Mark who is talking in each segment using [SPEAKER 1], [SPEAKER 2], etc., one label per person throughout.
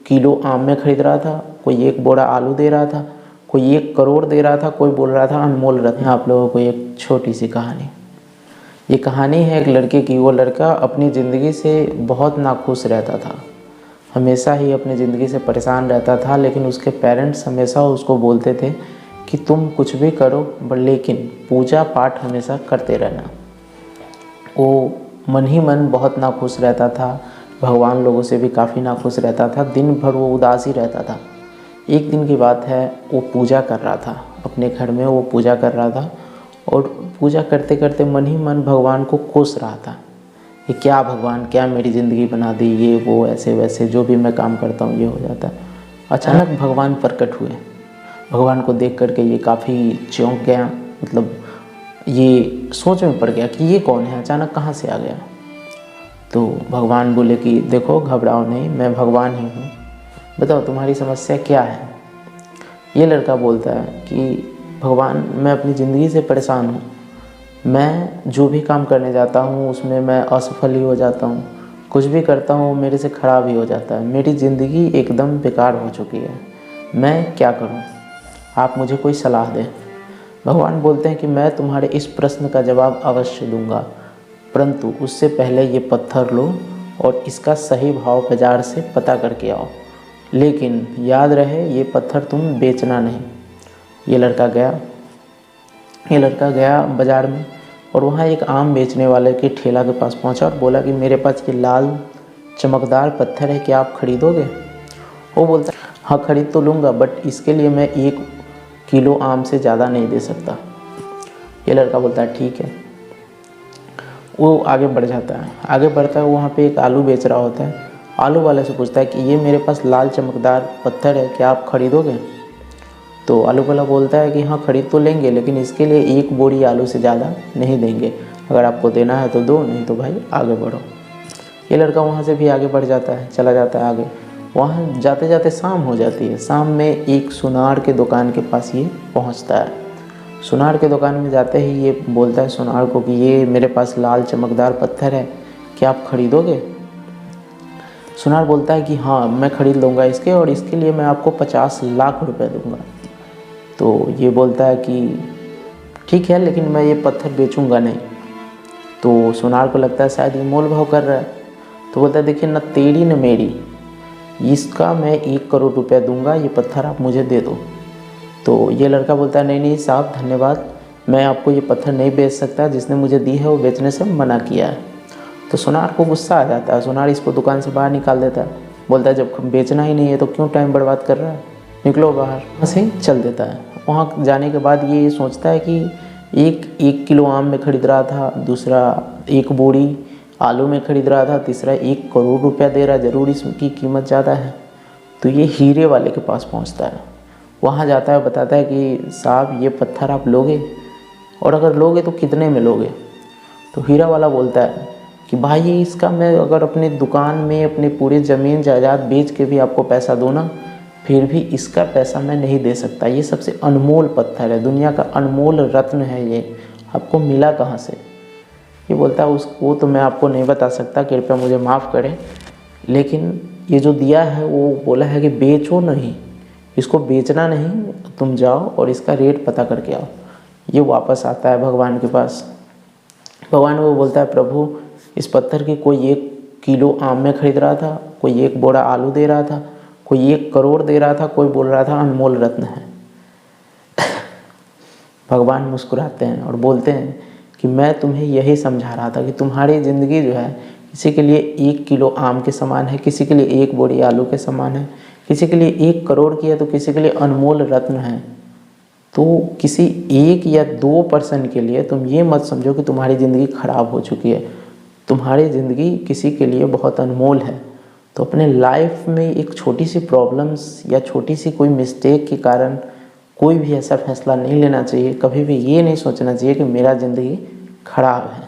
[SPEAKER 1] Kilo आम में खरीद रहा था, कोई 1 बोरा आलू दे रहा था, कोई 1 करोड़ दे रहा था, कोई बोल रहा था अनमोल रत्न। आप लोगों को एक छोटी सी कहानी, ये कहानी है एक लड़के की। वो लड़का अपनी ज़िंदगी से बहुत नाखुश रहता था, हमेशा ही अपनी ज़िंदगी से परेशान रहता था। लेकिन उसके पेरेंट्स हमेशा उसको बोलते थे कि तुम कुछ भी करो लेकिन पूजा पाठ हमेशा करते रहना। वो मन ही मन बहुत नाखुश रहता था, भगवान लोगों से भी काफ़ी नाखुश रहता था, दिन भर वो उदास ही रहता था। एक दिन की बात है, वो पूजा कर रहा था अपने घर में, वो पूजा कर रहा था और पूजा करते करते मन ही मन भगवान को कोस रहा था कि क्या भगवान, क्या मेरी ज़िंदगी बना दी, ये वो ऐसे वैसे, जो भी मैं काम करता हूँ ये हो जाता है। अचानक भगवान प्रकट हुए। भगवान को देख करके ये काफ़ी चौंक गया, मतलब ये सोच में पड़ गया कि ये कौन है, अचानक कहाँ से आ गया। तो भगवान बोले कि देखो घबराओ नहीं, मैं भगवान ही हूँ, बताओ तुम्हारी समस्या क्या है। ये लड़का बोलता है कि भगवान, मैं अपनी ज़िंदगी से परेशान हूँ, मैं जो भी काम करने जाता हूँ उसमें मैं असफल ही हो जाता हूँ, कुछ भी करता हूँ मेरे से ख़राब ही हो जाता है, मेरी ज़िंदगी एकदम बेकार हो चुकी है, मैं क्या करूँ, आप मुझे कोई सलाह दें। भगवान बोलते हैं कि मैं तुम्हारे इस प्रश्न का जवाब अवश्य दूंगा, परंतु उससे पहले ये पत्थर लो और इसका सही भाव बाज़ार से पता करके आओ, लेकिन याद रहे ये पत्थर तुम बेचना नहीं। ये लड़का गया बाज़ार में और वहाँ एक आम बेचने वाले के ठेला के पास पहुँचा और बोला कि मेरे पास ये लाल चमकदार पत्थर है, क्या आप खरीदोगे। वो बोलता है हाँ खरीद तो लूँगा, बट इसके लिए मैं 1 किलो आम से ज़्यादा नहीं दे सकता। ये लड़का बोलता है ठीक है। वो आगे बढ़ जाता है, आगे बढ़ता है, वहाँ पे एक आलू बेच रहा होता है। आलू वाले से पूछता है कि ये मेरे पास लाल चमकदार पत्थर है, क्या आप खरीदोगे। तो आलू वाला बोलता है कि हाँ खरीद तो लेंगे, लेकिन इसके लिए 1 बोरी आलू से ज़्यादा नहीं देंगे, अगर आपको देना है तो दो, नहीं तो भाई आगे बढ़ो। ये लड़का वहाँ से भी आगे बढ़ जाता है, चला जाता है आगे। वहाँ जाते जाते शाम हो जाती है। शाम में एक सुनार के दुकान के पास ये पहुँचता है। सुनार के दुकान में जाते ही ये बोलता है सुनार को कि ये मेरे पास लाल चमकदार पत्थर है, क्या आप खरीदोगे। सुनार बोलता है कि हाँ मैं खरीद लूँगा इसके, और इसके लिए मैं आपको 50 लाख रुपए दूँगा। तो ये बोलता है कि ठीक है, लेकिन मैं ये पत्थर बेचूंगा नहीं। तो सुनार को लगता है शायद ये मोल भाव कर रहा है। तो बोलता है देखिए न तेरी न मेरी, इसका मैं 1 करोड़ रुपया दूंगा, ये पत्थर आप मुझे दे दो। तो ये लड़का बोलता है नहीं नहीं साहब धन्यवाद, मैं आपको ये पत्थर नहीं बेच सकता, जिसने मुझे दी है वो बेचने से मना किया है। तो सुनार को गुस्सा आ जाता है, सुनार इसको दुकान से बाहर निकाल देता है, बोलता है जब बेचना ही नहीं है तो क्यों टाइम बर्बाद कर रहा है, निकलो बाहर। वहाँ से चल देता है। वहाँ जाने के बाद ये सोचता है कि एक किलो आम में खरीद रहा था, दूसरा 1 बोरी आलू में खरीद रहा था, तीसरा 1 करोड़ रुपया दे रहा, ज़रूर इसकी कीमत ज़्यादा है। तो ये हीरे वाले के पास पहुँचता है, वहाँ जाता है, बताता है कि साहब ये पत्थर आप लोगे, और अगर लोगे तो कितने में लोगे। तो हीरा वाला बोलता है कि भाई इसका मैं अगर अपनी दुकान में अपनी पूरी ज़मीन जायदाद बेच के भी आपको पैसा दूँ ना, फिर भी इसका पैसा मैं नहीं दे सकता, ये सबसे अनमोल पत्थर है, दुनिया का अनमोल रत्न है, ये आपको मिला कहाँ से। ये बोलता है उसको तो मैं आपको नहीं बता सकता, कृपया मुझे माफ़ करें, लेकिन ये जो दिया है वो बोला है कि बेचो नहीं, इसको बेचना नहीं, तुम जाओ और इसका रेट पता करके आओ। ये वापस आता है भगवान के पास। भगवान को बोलता है प्रभु इस पत्थर की कोई 1 किलो आम में खरीद रहा था, कोई 1 बोरा आलू दे रहा था, कोई 1 करोड़ दे रहा था, कोई बोल रहा था अनमोल रत्न है। भगवान मुस्कुराते हैं और बोलते हैं कि मैं तुम्हें यही समझा रहा था कि तुम्हारी ज़िंदगी जो है किसी के लिए 1 किलो आम के समान है, किसी के लिए 1 बोरी आलू के समान है, किसी के लिए 1 करोड़ की है, तो किसी के लिए अनमोल रत्न है। तो किसी 1 या 2% के लिए तुम ये मत समझो कि तुम्हारी ज़िंदगी खराब हो चुकी है, तुम्हारी ज़िंदगी किसी के लिए बहुत अनमोल है। तो अपने लाइफ में एक छोटी सी प्रॉब्लम्स या छोटी सी कोई मिस्टेक के कारण कोई भी ऐसा फैसला नहीं लेना चाहिए, कभी भी ये नहीं सोचना चाहिए कि मेरा ज़िंदगी खराब है।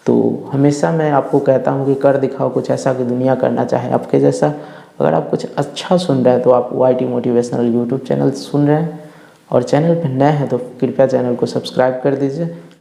[SPEAKER 1] तो हमेशा मैं आपको कहता हूँ कि कर दिखाओ कुछ ऐसा कि दुनिया करना चाहे आपके जैसा। अगर आप कुछ अच्छा सुन रहे हैं तो आप YT मोटिवेशनल यूट्यूब चैनल सुन रहे हैं, और चैनल पर नए हैं तो कृपया चैनल को सब्सक्राइब कर दीजिए